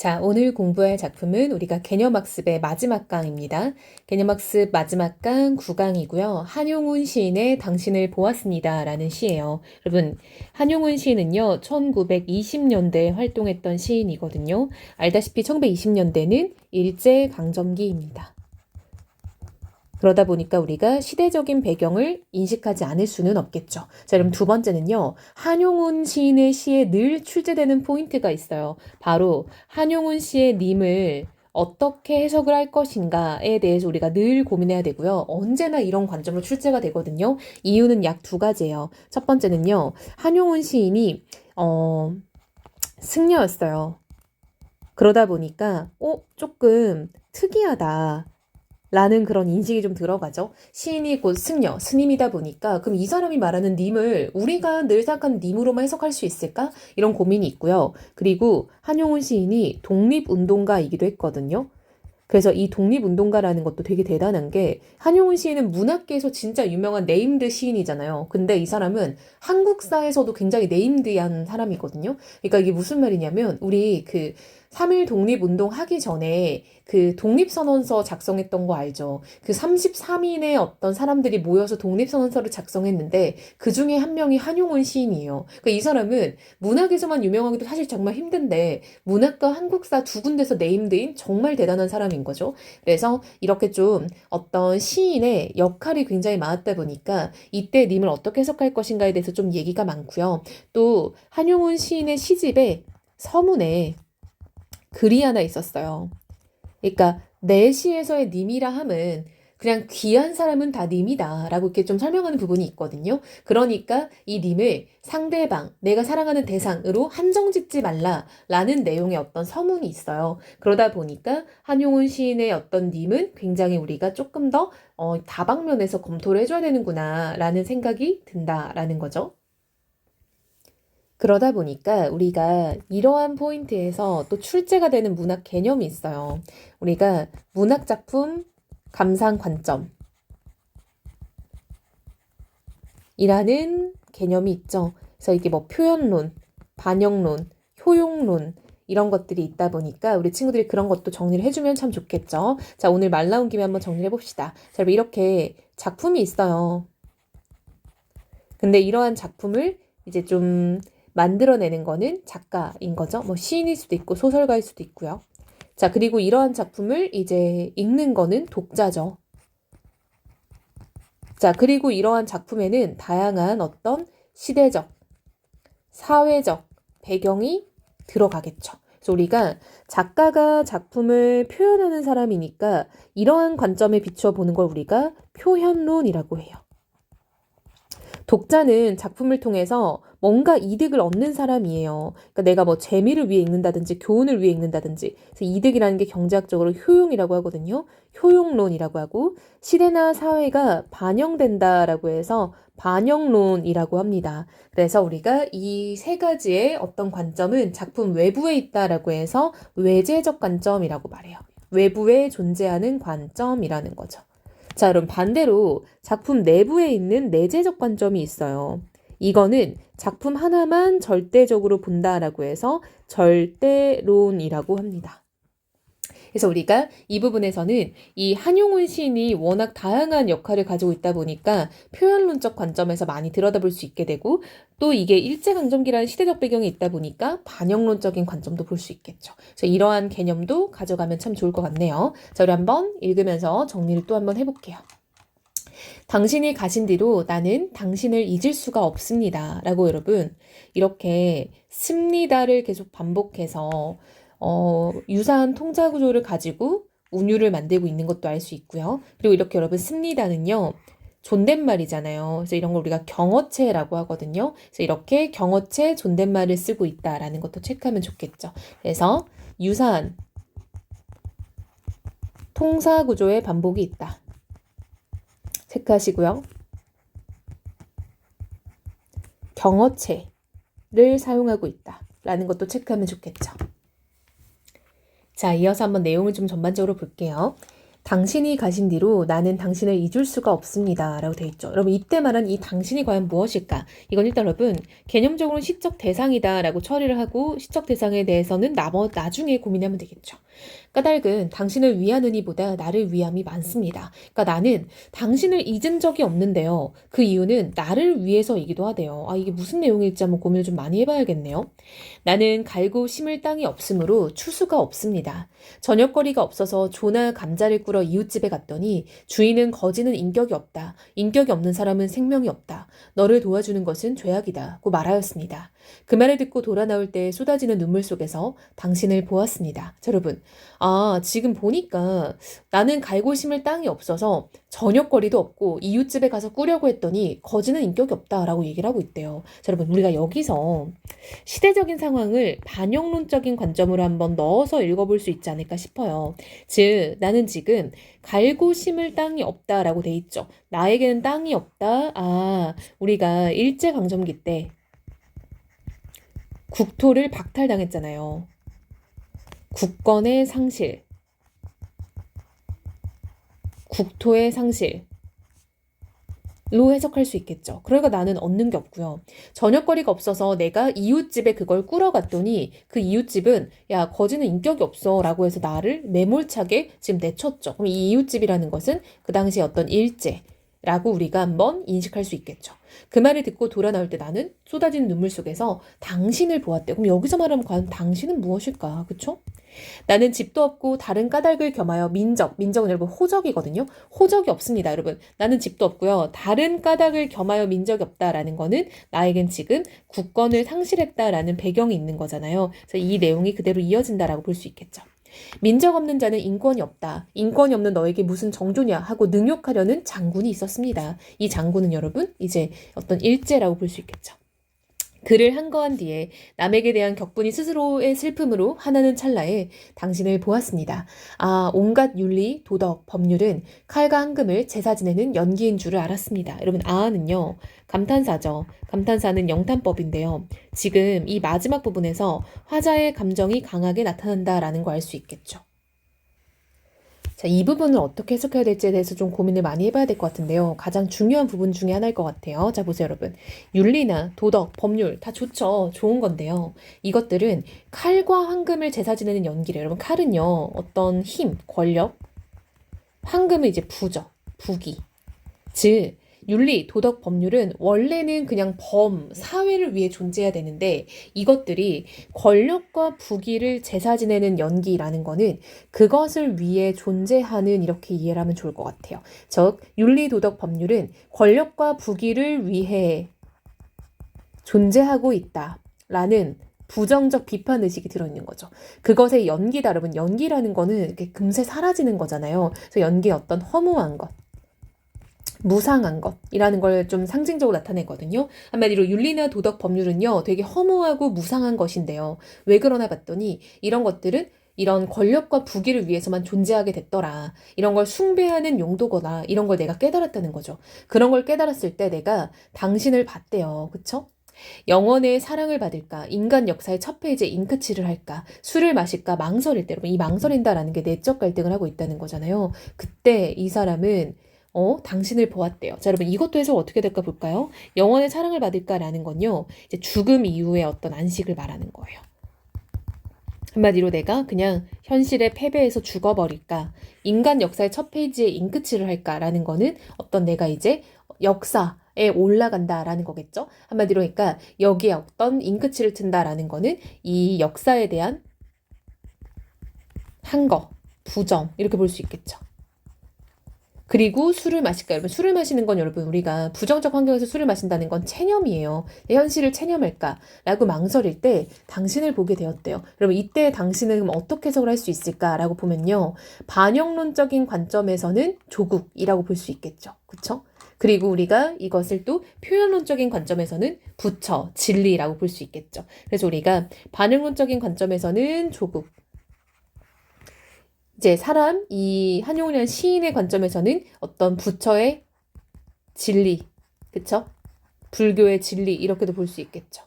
자, 오늘 공부할 작품은 우리가 개념학습의 마지막 강입니다. 개념학습 마지막 강 9강이고요. 한용운 시인의 당신을 보았습니다 라는 시예요. 여러분, 한용운 시인은요, 1920년대에 활동했던 시인이거든요. 알다시피 1920년대는 일제강점기입니다. 그러다 보니까 우리가 시대적인 배경을 인식하지 않을 수는 없겠죠. 자, 그럼 두 번째는요. 한용운 시인의 시에 늘 출제되는 포인트가 있어요. 바로 한용운 시의 님을 어떻게 해석을 할 것인가에 대해서 우리가 늘 고민해야 되고요. 언제나 이런 관점으로 출제가 되거든요. 이유는 약 두 가지예요. 첫 번째는요. 한용운 시인이 승려였어요. 그러다 보니까 조금 특이하다. 라는 그런 인식이 좀 들어가죠. 시인이 곧 승려, 스님이다 보니까 그럼 이 사람이 말하는 님을 우리가 늘 생각하는 님으로만 해석할 수 있을까? 이런 고민이 있고요. 그리고 한용운 시인이 독립운동가이기도 했거든요. 그래서 이 독립운동가라는 것도 되게 대단한 게 한용운 시인은 문학계에서 진짜 유명한 네임드 시인이잖아요. 근데 이 사람은 한국사에서도 굉장히 네임드한 사람이거든요. 그러니까 이게 무슨 말이냐면 우리 3.1 독립운동 하기 전에 그 독립선언서 작성했던 거 알죠? 그 33인의 어떤 사람들이 모여서 독립선언서를 작성했는데 그 중에 한 명이 한용운 시인이에요. 그러니까 이 사람은 문학에서만 유명하기도 사실 정말 힘든데 문학과 한국사 두 군데서 네임드인 정말 대단한 사람인 거죠. 그래서 이렇게 좀 어떤 시인의 역할이 굉장히 많았다 보니까 이때 님을 어떻게 해석할 것인가에 대해서 좀 얘기가 많고요. 또 한용운 시인의 시집에 서문에 글이 하나 있었어요. 그러니까 내 시에서의 님이라 함은 그냥 귀한 사람은 다 님이다 라고 이렇게 좀 설명하는 부분이 있거든요. 그러니까 이 님을 상대방, 내가 사랑하는 대상으로 한정짓지 말라 라는 내용의 어떤 서문이 있어요. 그러다 보니까 한용운 시인의 어떤 님은 굉장히 우리가 조금 더 다방면에서 검토를 해줘야 되는구나 라는 생각이 든다라는 거죠. 그러다 보니까 우리가 이러한 포인트에서 또 출제가 되는 문학 개념이 있어요. 우리가 문학작품 감상 관점이라는 개념이 있죠. 그래서 이게 뭐 표현론, 반영론, 효용론 이런 것들이 있다 보니까 우리 친구들이 그런 것도 정리를 해주면 참 좋겠죠. 자, 오늘 말 나온 김에 한번 정리를 해봅시다. 자, 이렇게 작품이 있어요. 근데 이러한 작품을 이제 좀 만들어내는 거는 작가인 거죠. 뭐 시인일 수도 있고 소설가일 수도 있고요. 자, 그리고 이러한 작품을 이제 읽는 거는 독자죠. 자, 그리고 이러한 작품에는 다양한 어떤 시대적, 사회적 배경이 들어가겠죠. 그래서 우리가 작가가 작품을 표현하는 사람이니까 이러한 관점에 비추어 보는 걸 우리가 표현론이라고 해요. 독자는 작품을 통해서 뭔가 이득을 얻는 사람이에요. 그러니까 내가 뭐 재미를 위해 읽는다든지 교훈을 위해 읽는다든지. 그래서 이득이라는 게 경제학적으로 효용이라고 하거든요. 효용론이라고 하고 시대나 사회가 반영된다라고 해서 반영론이라고 합니다. 그래서 우리가 이 세 가지의 어떤 관점은 작품 외부에 있다라고 해서 외재적 관점이라고 말해요. 외부에 존재하는 관점이라는 거죠. 자, 그럼 반대로 작품 내부에 있는 내재적 관점이 있어요. 이거는 작품 하나만 절대적으로 본다라고 해서 절대론이라고 합니다. 그래서 우리가 이 부분에서는 이 한용운 시인이 워낙 다양한 역할을 가지고 있다 보니까 표현론적 관점에서 많이 들여다볼 수 있게 되고 또 이게 일제강점기라는 시대적 배경이 있다 보니까 반영론적인 관점도 볼 수 있겠죠. 그래서 이러한 개념도 가져가면 참 좋을 것 같네요. 자, 우리 한번 읽으면서 정리를 또 한번 해볼게요. 당신이 가신 뒤로 나는 당신을 잊을 수가 없습니다. 라고 여러분 이렇게 습니다를 계속 반복해서 유사한 통자 구조를 가지고 운율을 만들고 있는 것도 알 수 있고요. 그리고 이렇게 여러분 습니다는요. 존댓말이잖아요. 그래서 이런 걸 우리가 경어체라고 하거든요. 그래서 이렇게 경어체 존댓말을 쓰고 있다라는 것도 체크하면 좋겠죠. 그래서 유사한 통사 구조의 반복이 있다. 체크하시고요. 경어체를 사용하고 있다라는 것도 체크하면 좋겠죠. 자, 이어서 한번 내용을 좀 전반적으로 볼게요. 당신이 가신 뒤로 나는 당신을 잊을 수가 없습니다. 라고 되어 있죠. 여러분, 이때 말한 이 당신이 과연 무엇일까? 이건 일단 여러분, 개념적으로는 시적 대상이다 라고 처리를 하고 시적 대상에 대해서는 나중에 고민하면 되겠죠. 까닭은 당신을 위하느니보다 나를 위함이 많습니다. 그러니까 나는 당신을 잊은 적이 없는데요. 그 이유는 나를 위해서이기도 하대요. 이게 무슨 내용일지 한번 고민을 좀 많이 해봐야겠네요. 나는 갈고 심을 땅이 없으므로 추수가 없습니다. 저녁거리가 없어서 조나 감자를 꿀어 이웃집에 갔더니 주인은 거지는 인격이 없다. 인격이 없는 사람은 생명이 없다. 너를 도와주는 것은 죄악이다. 고 말하였습니다. 그 말을 듣고 돌아 나올 때 쏟아지는 눈물 속에서 당신을 보았습니다. 자, 여러분, 지금 보니까 나는 갈고 심을 땅이 없어서 저녁거리도 없고 이웃집에 가서 꾸려고 했더니 거지는 인격이 없다라고 얘기를 하고 있대요. 자, 여러분, 우리가 여기서 시대적인 상황을 반영론적인 관점으로 한번 넣어서 읽어볼 수 있지 않을까 싶어요. 즉, 나는 지금 갈고 심을 땅이 없다라고 돼 있죠. 나에게는 땅이 없다. 우리가 일제강점기 때 국토를 박탈당했잖아요. 국권의 상실, 국토의 상실로 해석할 수 있겠죠. 그러니까 나는 얻는 게 없고요. 저녁거리가 없어서 내가 이웃집에 그걸 꾸러갔더니 그 이웃집은 야, 거지는 인격이 없어 라고 해서 나를 매몰차게 지금 내쳤죠. 그럼 이 이웃집이라는 것은 그 당시에 어떤 일제라고 우리가 한번 인식할 수 있겠죠. 그 말을 듣고 돌아 나올 때 나는 쏟아지는 눈물 속에서 당신을 보았대. 그럼 여기서 말하면 과연 당신은 무엇일까? 그쵸? 나는 집도 없고 다른 까닭을 겸하여 민적은 여러분 호적이거든요. 호적이 없습니다, 여러분. 나는 집도 없고요. 다른 까닭을 겸하여 민적이 없다라는 거는 나에겐 지금 국권을 상실했다라는 배경이 있는 거잖아요. 그래서 이 내용이 그대로 이어진다라고 볼 수 있겠죠. 민적 없는 자는 인권이 없다. 인권이 없는 너에게 무슨 정조냐 하고 능욕하려는 장군이 있었습니다. 이 장군은 여러분 이제 어떤 일제라고 볼 수 있겠죠. 그를 한거한 뒤에 남에게 대한 격분이 스스로의 슬픔으로 하나는 찰나에 당신을 보았습니다. 온갖 윤리, 도덕, 법률은 칼과 황금을 제사 지내는 연기인 줄을 알았습니다. 여러분, 아는요, 감탄사죠. 감탄사는 영탄법인데요. 지금 이 마지막 부분에서 화자의 감정이 강하게 나타난다라는 거 알 수 있겠죠. 자, 이 부분을 어떻게 해석해야 될지에 대해서 좀 고민을 많이 해봐야 될 것 같은데요. 가장 중요한 부분 중에 하나일 것 같아요. 자, 보세요, 여러분. 윤리나 도덕, 법률 다 좋죠. 좋은 건데요. 이것들은 칼과 황금을 제사 지내는 연기를, 여러분, 칼은요, 어떤 힘, 권력, 황금은 이제 부죠. 부기. 즉, 윤리, 도덕, 법률은 원래는 그냥 사회를 위해 존재해야 되는데 이것들이 권력과 부귀를 제사 지내는 연기라는 거는 그것을 위해 존재하는 이렇게 이해를 하면 좋을 것 같아요. 즉, 윤리, 도덕, 법률은 권력과 부귀를 위해 존재하고 있다라는 부정적 비판 의식이 들어있는 거죠. 그것의 연기다, 여러분. 연기라는 거는 이렇게 금세 사라지는 거잖아요. 그래서 연기의 어떤 허무한 것, 무상한 것이라는 걸 좀 상징적으로 나타내거든요. 한마디로 윤리나 도덕 법률은요, 되게 허무하고 무상한 것인데요. 왜 그러나 봤더니 이런 것들은 이런 권력과 부귀를 위해서만 존재하게 됐더라. 이런 걸 숭배하는 용도거나 이런 걸 내가 깨달았다는 거죠. 그런 걸 깨달았을 때 내가 당신을 봤대요. 그쵸? 영원의 사랑을 받을까? 인간 역사의 첫 페이지에 잉크칠을 할까? 술을 마실까? 망설일 때, 여러분, 이 망설인다라는 게 내적 갈등을 하고 있다는 거잖아요. 그때 이 사람은 당신을 보았대요. 자, 여러분, 이것도 해석 어떻게 될까 볼까요? 영원의 사랑을 받을까라는 건요, 이제 죽음 이후의 어떤 안식을 말하는 거예요. 한마디로 내가 그냥 현실의 패배에서 죽어버릴까? 인간 역사의 첫 페이지에 잉크칠을 할까라는 거는 어떤 내가 이제 역사에 올라간다라는 거겠죠? 한마디로 그러니까 여기에 어떤 잉크칠을 튼다라는 거는 이 역사에 대한 한거, 부정, 이렇게 볼 수 있겠죠. 그리고 술을 마실까? 여러분, 술을 마시는 건 여러분, 우리가 부정적 환경에서 술을 마신다는 건 체념이에요. 현실을 체념할까? 라고 망설일 때 당신을 보게 되었대요. 여러분, 이때 당신은 그럼 어떻게 해석을 할 수 있을까라고 보면요. 반영론적인 관점에서는 조국이라고 볼 수 있겠죠. 그쵸? 그리고 우리가 이것을 또 표현론적인 관점에서는 부처, 진리라고 볼 수 있겠죠. 그래서 우리가 반영론적인 관점에서는 조국, 이제 이 한용운이라는 시인의 관점에서는 어떤 부처의 진리, 그쵸? 불교의 진리, 이렇게도 볼 수 있겠죠.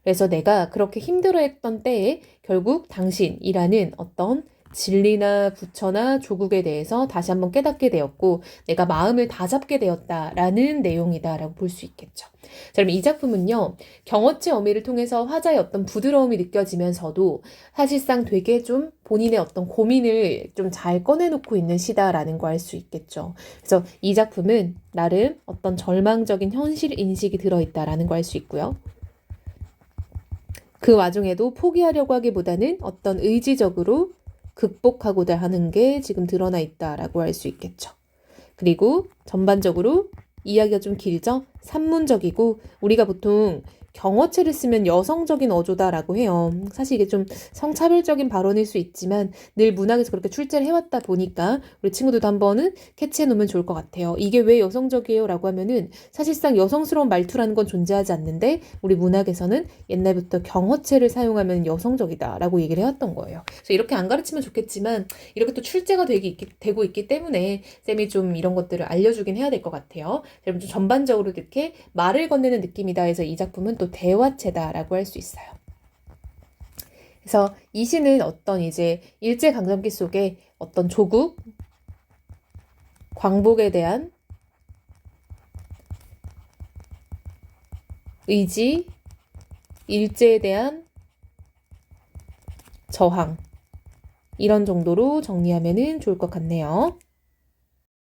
그래서 내가 그렇게 힘들어했던 때에 결국 당신이라는 어떤 진리나 부처나 조국에 대해서 다시 한번 깨닫게 되었고 내가 마음을 다잡게 되었다라는 내용이다라고 볼 수 있겠죠. 자, 그럼 이 작품은요. 경어체 어미를 통해서 화자의 어떤 부드러움이 느껴지면서도 사실상 되게 좀 본인의 어떤 고민을 좀 잘 꺼내놓고 있는 시다라는 거 알 수 있겠죠. 그래서 이 작품은 나름 어떤 절망적인 현실 인식이 들어있다라는 거 알 수 있고요. 그 와중에도 포기하려고 하기보다는 어떤 의지적으로 극복하고자 하는 게 지금 드러나 있다라고 할 수 있겠죠. 그리고 전반적으로 이야기가 좀 길죠? 산문적이고 우리가 보통 경어체를 쓰면 여성적인 어조다라고 해요. 사실 이게 좀 성차별적인 발언일 수 있지만 늘 문학에서 그렇게 출제를 해왔다 보니까 우리 친구들도 한번은 캐치해 놓으면 좋을 것 같아요. 이게 왜 여성적이에요? 라고 하면은 사실상 여성스러운 말투라는 건 존재하지 않는데 우리 문학에서는 옛날부터 경어체를 사용하면 여성적이다 라고 얘기를 해왔던 거예요. 그래서 이렇게 안 가르치면 좋겠지만 이렇게 또 출제가 되고 있기 때문에 쌤이 좀 이런 것들을 알려주긴 해야 될 것 같아요. 여러분 좀 전반적으로 이렇게 말을 건네는 느낌이다 해서 이 작품은 또 대화체다라고 할 수 있어요. 그래서 이 시는 어떤 이제 일제강점기 속에 어떤 조국, 광복에 대한 의지, 일제에 대한 저항 이런 정도로 정리하면 좋을 것 같네요.